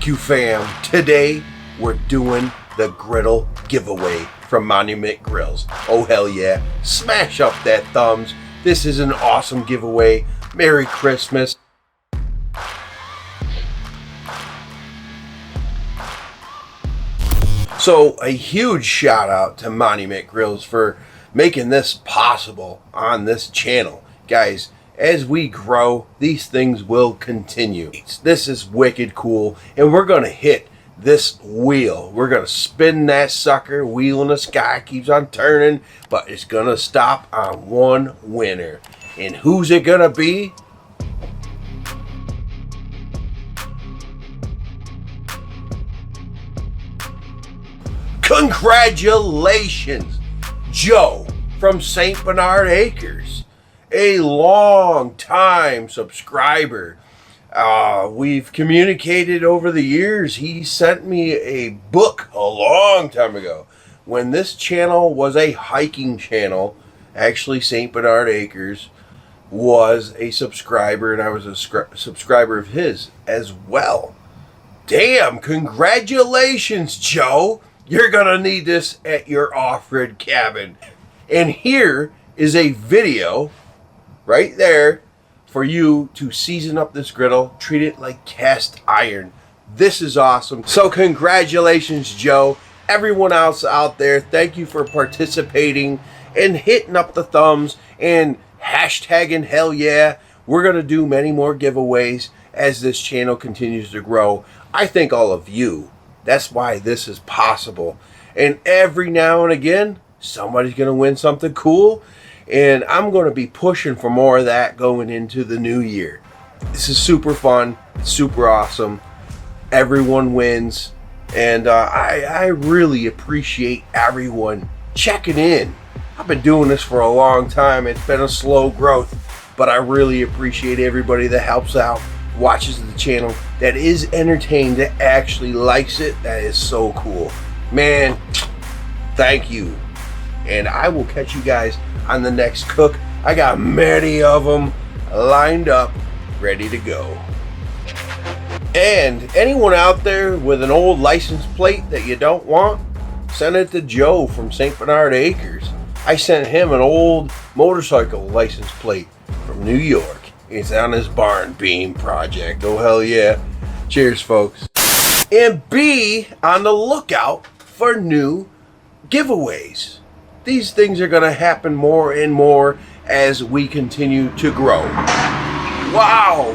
Barbecue fam, today we're doing the Griddle giveaway from Monument Grills. Oh hell yeah, smash up that thumbs. This is an awesome giveaway. Merry Christmas. So a huge shout out to Monument Grills for making this possible on this channel. Guys, as we grow, these things will continue. This is wicked cool, and we're gonna hit this wheel. We're gonna spin that sucker. Wheel in the sky keeps on turning, but it's gonna stop on one winner. And who's it gonna be? Congratulations, Joe from St. Bernard Acres, a long time subscriber. We've communicated over the years. He sent me a book a long time ago when this channel was a hiking channel. Actually, St. Bernard Acres was a subscriber, and I was a subscriber of his as well. Damn, congratulations, Joe. You're gonna need this at your off-grid cabin. And here is a video right there for you to season up this griddle. Treat it like cast iron. This is awesome. So congratulations, Joe. Everyone else out there, thank you for participating and hitting up the thumbs and hashtagging hell yeah. We're gonna do many more giveaways as this channel continues to grow. I thank all of you. That's why this is possible. And every now and again, somebody's going to win something cool. And I'm going to be pushing for more of that going into the new year. This is super fun, super awesome. Everyone wins. And I really appreciate everyone checking in. I've been doing this for a long time. It's been a slow growth. But I really appreciate everybody that helps out, watches the channel, that is entertained, that actually likes it. That is so cool, man. Thank you. And I will catch you guys on the next cook. I got many of them lined up, ready to go. And anyone out there with an old license plate that you don't want, send it to Joe from St. Bernard Acres. I sent him an old motorcycle license plate from New York. It's on his barn beam project. Oh hell yeah. Cheers, folks. And be on the lookout for new giveaways. These things are going to happen more and more as we continue to grow. Wow.